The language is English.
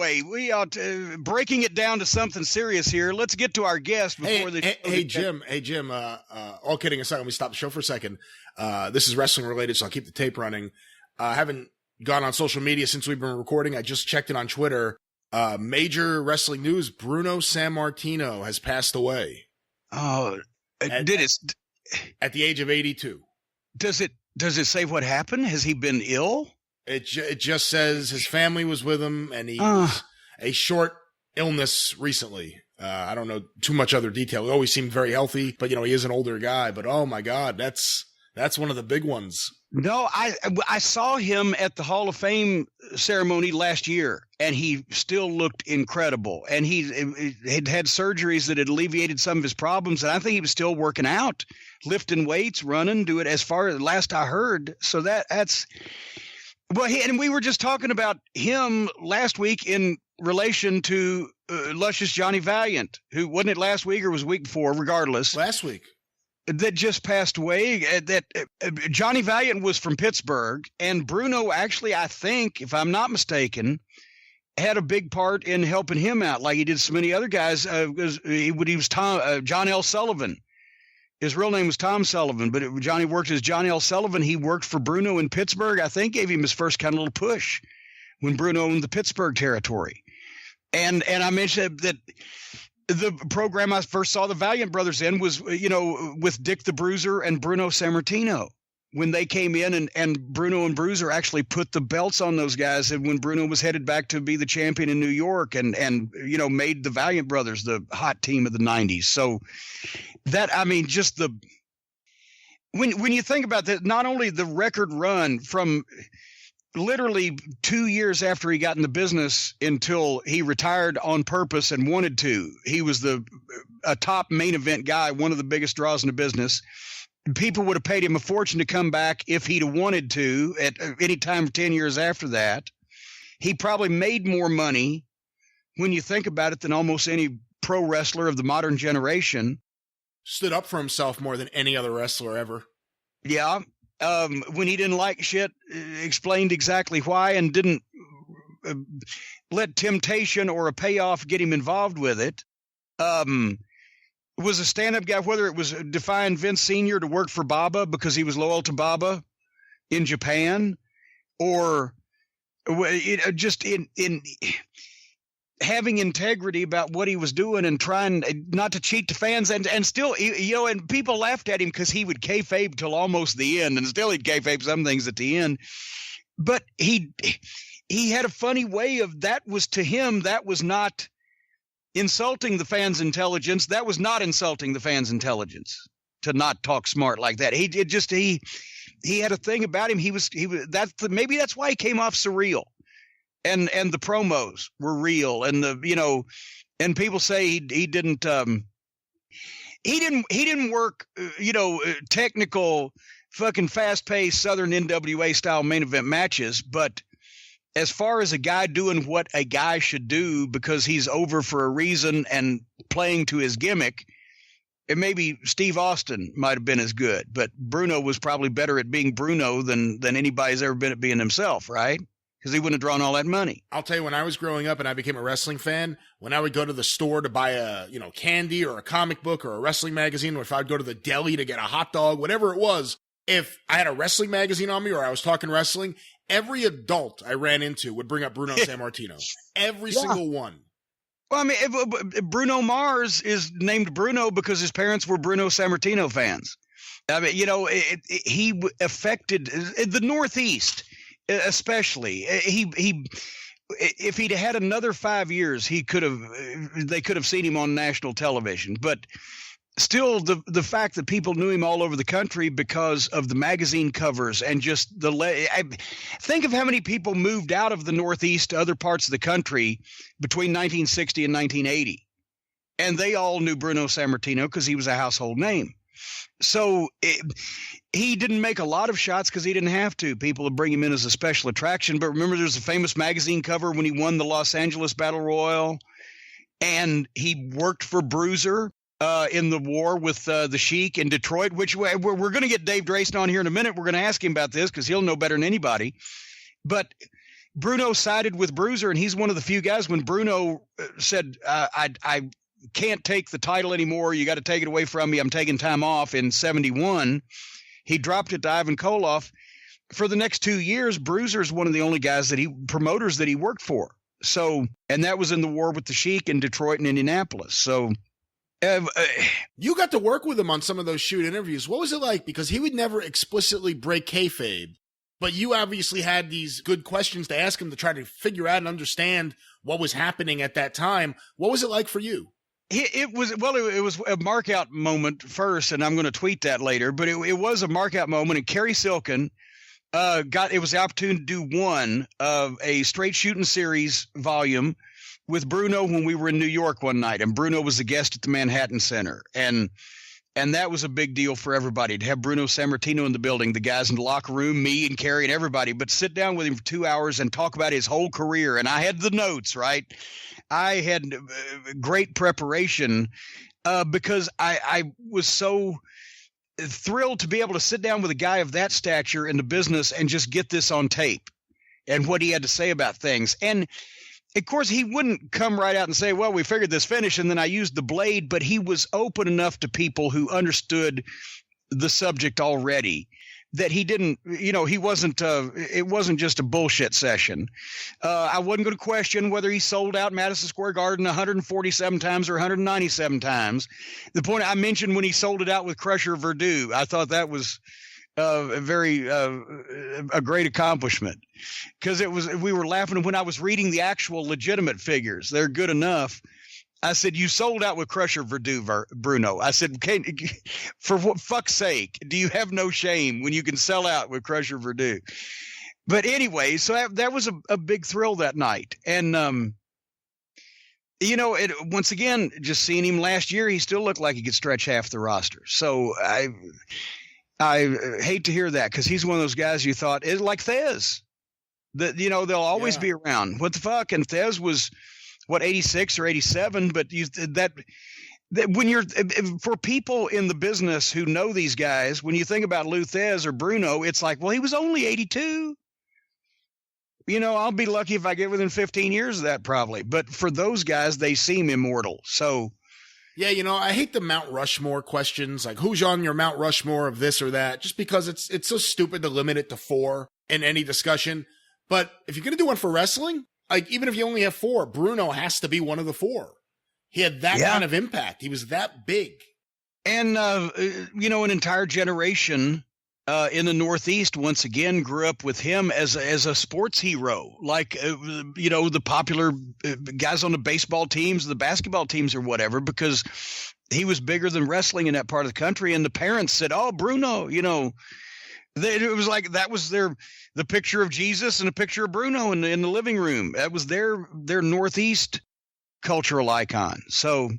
anyway, we are breaking it down to something serious here. Let's get to our guest before Jim. All kidding aside, let me stop the show for a second. This is wrestling related, so I'll keep the tape running. I haven't gone on social media since we've been recording. I just checked it on Twitter. Major wrestling news: Bruno Sammartino has passed away. Oh, at the age of 82. Does it say what happened? Has he been ill? It just says his family was with him, and he was a short illness recently. I don't know too much other detail. He always seemed very healthy, but he is an older guy. But oh my God, that's one of the big ones. No, I saw him at the Hall of Fame ceremony last year, and he still looked incredible. And he had surgeries that had alleviated some of his problems, and I think he was still working out, lifting weights, running, do it as far as last I heard. So that's well. And we were just talking about him last week in relation to luscious Johnny Valiant, who wasn't it last week or was the week before? Regardless, last week. That just passed away. That Johnny Valiant was from Pittsburgh, and Bruno actually, I think, if I'm not mistaken, had a big part in helping him out, like he did so many other guys. He was John L. Sullivan. His real name was Tom Sullivan, but Johnny worked as John L. Sullivan. He worked for Bruno in Pittsburgh. I think gave him his first kind of little push when Bruno owned the Pittsburgh territory. And I mentioned that the program I first saw the Valiant Brothers in was, with Dick the Bruiser and Bruno Sammartino. When they came in and Bruno and Bruiser actually put the belts on those guys, and when Bruno was headed back to be the champion in New York and made the Valiant Brothers the hot team of the 90s. So that, just when you think about that, not only the record run from literally 2 years after he got in the business until he retired on purpose and wanted to, he was a top main event guy, one of the biggest draws in the business. People would have paid him a fortune to come back if he'd have wanted to at any time 10 years after that. He probably made more money when you think about it than almost any pro wrestler of the modern generation. Stood up for himself more than any other wrestler ever. Yeah. When he didn't like shit, explained exactly why, and didn't let temptation or a payoff get him involved with it. Was a stand-up guy, whether it was defying Vince Sr. to work for Baba because he was loyal to Baba in Japan, or just in having integrity about what he was doing and trying not to cheat the fans, and still, and people laughed at him because he would kayfabe till almost the end, and still he'd kayfabe some things at the end. But he had a funny way of, that was to him, that was not insulting the fans' intelligence. That was not insulting the fans' intelligence to not talk smart like that. He had a thing about him. Maybe that's why he came off surreal. And the promos were real, and and people say he didn't work technical fucking fast paced Southern NWA style main event matches, but as far as a guy doing what a guy should do because he's over for a reason and playing to his gimmick, and maybe Steve Austin might have been as good, but Bruno was probably better at being Bruno than anybody's ever been at being himself, right? Because he wouldn't have drawn all that money. I'll tell you, when I was growing up and I became a wrestling fan, when I would go to the store to buy a, candy or a comic book or a wrestling magazine, or if I'd go to the deli to get a hot dog, whatever it was, if I had a wrestling magazine on me or I was talking wrestling, every adult I ran into would bring up Bruno Sammartino. Every single one. Well, Bruno Mars is named Bruno because his parents were Bruno Sammartino fans. He affected the Northeast. Especially, if he'd had another 5 years, they could have seen him on national television. But still, the fact that people knew him all over the country because of the magazine covers and just think of how many people moved out of the Northeast to other parts of the country between 1960 and 1980, and they all knew Bruno Sammartino because he was a household name. So he didn't make a lot of shots because he didn't have to. People would bring him in as a special attraction. But remember, there's a famous magazine cover when he won the Los Angeles Battle Royal, and he worked for Bruiser in the war with the Sheik in Detroit, which we're going to get Dave Drayson on here in a minute. We're going to ask him about this because he'll know better than anybody. But Bruno sided with Bruiser, and he's one of the few guys when Bruno said, I can't take the title anymore. You got to take it away from me. I'm taking time off in 71. He dropped it to Ivan Koloff. For the next 2 years, Bruiser's one of the only guys promoters that he worked for. So, and that was in the war with the Sheik in Detroit and Indianapolis. So, you got to work with him on some of those shoot interviews. What was it like? Because he would never explicitly break kayfabe, but you obviously had these good questions to ask him to try to figure out and understand what was happening at that time. What was it like for you? It was a mark-out moment first, and I'm going to tweet that later, but it was a mark-out moment, and Kerry Silkin was the opportunity to do one of a straight shooting series volume with Bruno when we were in New York one night, and Bruno was a guest at the Manhattan Center, and that was a big deal for everybody to have Bruno Sammartino in the building, the guys in the locker room, me and Kerry and everybody, but sit down with him for 2 hours and talk about his whole career. And I had the notes, right? I had great preparation because I was so thrilled to be able to sit down with a guy of that stature in the business and just get this on tape and what he had to say about things. And of course, he wouldn't come right out and say, well, we figured this finish and then I used the blade, but he was open enough to people who understood the subject already that he didn't, he wasn't, it wasn't just a bullshit session. I wasn't going to question whether he sold out Madison Square Garden 147 times or 197 times. The point I mentioned when he sold it out with Crusher Verdue, I thought that was a great accomplishment, because we were laughing when I was reading the actual legitimate figures. They're good enough. I said, you sold out with Crusher Verdue, Bruno. I said, for what fuck's sake, do you have no shame when you can sell out with Crusher Verdue? But anyway, so that was a big thrill that night. And, once again, just seeing him last year, he still looked like he could stretch half the roster. So I hate to hear that, because he's one of those guys you thought is like Thez, that, they'll always be around. What the fuck? And Thez was, 86 or 87, but that when you're, for people in the business who know these guys, when you think about Lou Thez or Bruno, it's like, well, he was only 82. I'll be lucky if I get within 15 years of that probably. But for those guys, they seem immortal. So, yeah, I hate the Mount Rushmore questions, like who's on your Mount Rushmore of this or that, just because it's so stupid to limit it to 4 in any discussion. But if you're going to do one for wrestling, like, even if you only have 4, Bruno has to be one of the 4. He had that kind of impact. He was that big. And, an entire generation in the Northeast, once again, grew up with him as a sports hero. Like, the popular guys on the baseball teams, the basketball teams or whatever, because he was bigger than wrestling in that part of the country. And the parents said, oh, Bruno, it was like that was the picture of Jesus and a picture of Bruno in the living room. That was their Northeast cultural icon. So